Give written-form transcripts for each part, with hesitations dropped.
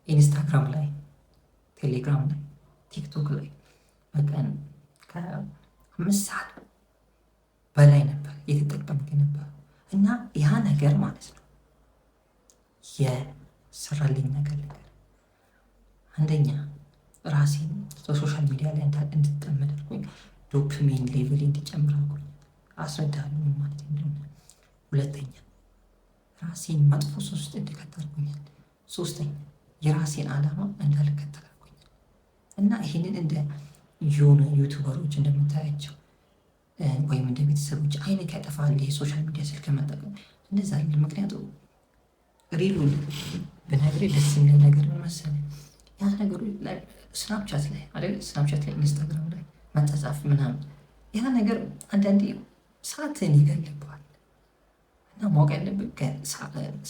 ኢንስታግራም ላይ፣ ቴሌግራም ላይ፣ ቲክቶክ ላይ በቀን ከ5 ሰዓት በላይ ነበር እየተጠቀምክ ነበር እና ያ ነገር ማለት ነው የሰራልኝ ነገር አንደኛ ራሴን በሶሻል ሚዲያ ላይ እንድጠመድ አድርጎኝ ዶፓሚን ሌቭል እንዲጨምር አድርጎኝ አስረዳለሁ ማለት እንደሆነ። ሁለተኛ ራሴን መጥፎ ሱስ ውስጥ እንድከት አድርጎኛል። ሶስተኛ የራሴን ዓላማ እንዳልከተል አድርጎኛል እና ይሄንን እንደ የሆኑ ዩቱበሮች እንደምታያቸው ወይም እንደ ቤተሰቦች አይነት ያጠፋል ይሄ ሶሻል ሚዲያ ስልክ መጠቀም እንደዛ አይደለም። ምክንያቱም ሪሉን ብነግርህ ደስ የሚል ነገር ምን መሰለህ፣ ያ ነገሩ ስናፕቻት ላይ አይደል፣ ስናፕቻት ላይ፣ ኢንስታግራም ላይ መጻጻፍ ምናምን ያ ነገር አንዳንዴ ሰዓትን ይገልብሃል እና ማወቅ ያለብህ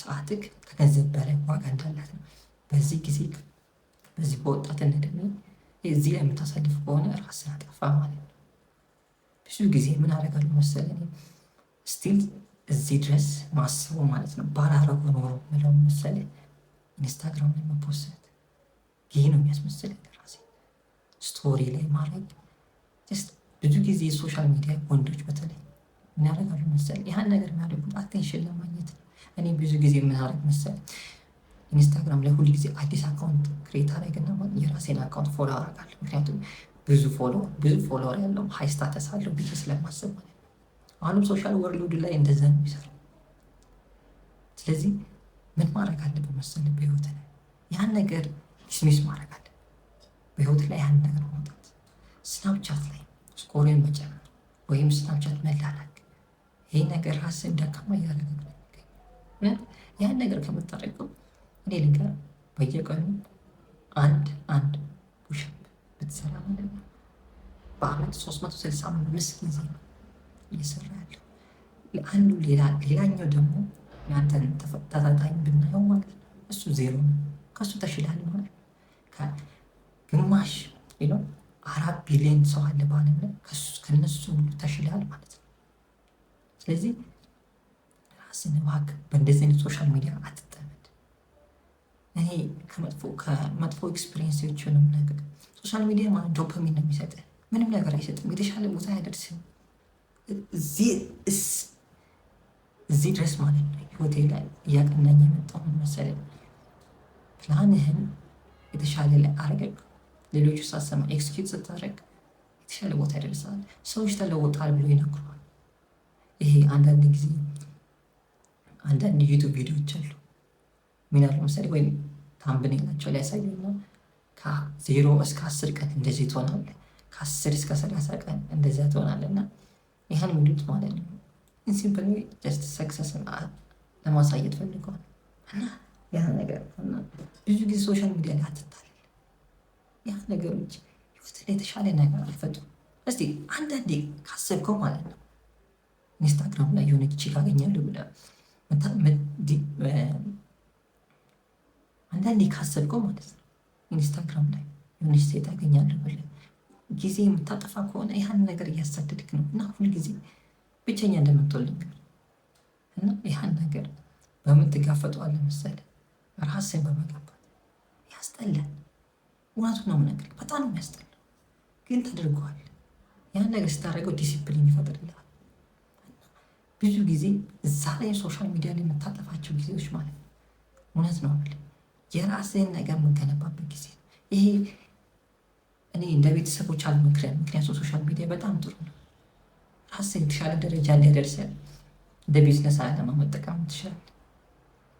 ሰዓትህ ከገንዘብ በላይ ዋጋ እንዳላት ነው። በዚህ ጊዜ በዚህ በወጣትነት ዕድሜ እዚህ ላይ የምታሳልፍ ከሆነ ራስን አጠፋ ማለት ነው። ብዙ ጊዜ ምን አደርጋለሁ መሰለህ ስቲል እዚህ ድረስ ማስበው ማለት ነው ባላረገው ኖሮ ምለው መሰለህ ኢንስታግራም ላይ መፖስት ይሄ ነው የሚያስመስለኝ ራሴ ስቶሪ ላይ ማድረግ ብዙ ጊዜ ሶሻል ሚዲያ ወንዶች በተለይ ምን ያደርጋሉ መሰለህ ያን ነገር የሚያደርጉት አቴንሽን ለማግኘት ነው። እኔ ብዙ ጊዜ ምን አደርግ መሰለህ ኢንስታግራም ላይ ሁሉ ጊዜ አዲስ አካውንት ክሬት አደረግና የራሴን አካውንት ፎሎ አደርጋለሁ። ምክንያቱም ብዙ ፎሎወር ያለው ሃይ ስታተስ አለው ብዬ ስለማስብ ማለት ነው። አሁንም ሶሻል ወርልድ ላይ እንደዛ ነው የሚሰራው። ስለዚህ ምን ማድረግ አለብህ መሰለህ በህይወት ላይ ያን ነገር ዲስሚስ ማድረግ አለብህ። በህይወት ላይ ያን ነገር ማውጣት፣ ስናፕቻት ላይ ስኮርን መጨመር ወይም ስናፕቻት መላላክ ይሄ ነገር ራስን ደካማ እያደረገ ነው። ያን ነገር ከምታደርገው እኔ ልንገርህ በየቀኑ አንድ ፑሽፕ ብትሰራ ማለት ነው በአመት 365 ጊዜ ነው እየሰራ ያለው። አንዱ ሌላኛው ደግሞ ያንተን ተፈታታኝ ብናየው ማለት ነው እሱ ዜሮ ነው። ከሱ ተሽላል ማለት ከግማሽ 4 ቢሊዮን ሰው አለ በዓለም ላይ ከነሱ ሁሉ ተሽላል ማለት ነው። ስለዚህ ራስን እባክህ በእንደዚህ አይነት ሶሻል ሚዲያ አትጠመድ። እኔ ከመጥፎ ኤክስፒሪየንሶችንም ነገር ሶሻል ሚዲያ ማለት ዶፓሚን ነው የሚሰጥህ፣ ምንም ነገር አይሰጥም፣ የተሻለ ቦታ አያደርስም። እዚህ ድረስ ማለት ነው ህይወቴ ላይ እያቀናኝ የመጣው መሰለኝ ፕላንህን የተሻለ ላይ አረገግ ሌሎቹ ሳሰማ ኤክስኪዩት ስታደርግ የተሻለ ቦታ ያደርሳል። ሰዎች ተለውጣል ብሎ ይነግሩሃል። ይሄ አንዳንድ ጊዜ አንዳንድ ዩቱብ ቪዲዮዎች አሉ ምን ያሉ መሰለ ወይም ታምብኔላቸው ላይ ያሳዩና ከ0 እስከ 10 ቀን እንደዚህ ትሆናለህ፣ ከ10 እስከ 30 ቀን እንደዚያ ትሆናለህ እና ይህን የሚሉት ማለት ነው ኢንሲምፕል ጀስት ሰክሰስን ለማሳየት ፈልገዋል እና ያ ነገር እና ብዙ ጊዜ ሶሻል ሚዲያ ላይ አትታለል። ያ ነገሮች ህይወት ላይ የተሻለ ነገር አይፈጥሩም። እስቲ አንዳንዴ ካሰብከው ማለት ነው ኢንስታግራም ላይ የሆነች ቺክ አገኛለሁ ብለህ አንዳንዴ ካሰብከው ማለት ነው ኢንስታግራም ላይ የሆነች ሴት አገኛለሁ ብለህ ጊዜ የምታጠፋ ከሆነ ያን ነገር እያሳደድክ ነው እና ሁልጊዜ ብቸኛ እንደምትሆን ልንገር እና ያን ነገር በምን ትጋፈጠዋለህ መሰለህ? ራስን በመገባት ያስጠላል። እውነቱን ነው የምነግርህ፣ በጣም ነው የሚያስጠላው፣ ግን ተደርገዋል። ያን ነገር ስታደርገው ዲሲፕሊን ይፈጥርልሃል። ብዙ ጊዜ እዛ ላይ ሶሻል ሚዲያ ላይ የምታጠፋቸው ጊዜዎች ማለት ነው እውነት ነው የራስህን ነገር የምገነባበት ጊዜ ነው ይሄ። እኔ እንደ ቤተሰቦች አልመክርም፣ ምክንያቱም ሶሻል ሚዲያ በጣም ጥሩ ነው። ራስህን የተሻለ ደረጃ እንዲያደርሰህ እንደ ቢዝነስ ዓላማ መጠቀም ትችላለህ።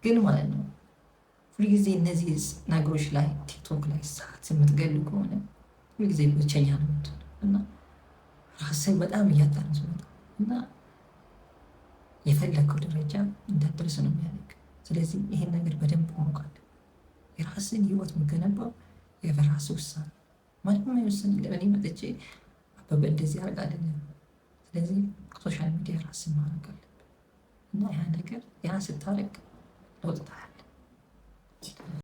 ግን ማለት ነው ሁልጊዜ እነዚህ ነገሮች ላይ ቲክቶክ ላይ ሰዓት የምትገሉ ከሆነ ሁልጊዜ ብቸኛ ነው የምትሆነው እና ራስህን በጣም እያጣነው እና የፈለግከው ደረጃ እንዳትደርስ ነው የሚያደርግ። ስለዚህ ይሄን ነገር በደንብ ማውቃለህ። የራስህን ህይወት የምገነባው በራስህ ውሳኔ ማንም አይወስን። ለእኔ መጥቼ አበበ እንደዚህ ያደርጋልን። ስለዚህ ሶሻል ሚዲያ ራስን ማድረግ አለብን እና ያ ነገር ያን ስታደርግ ለውጥ ታያለህ።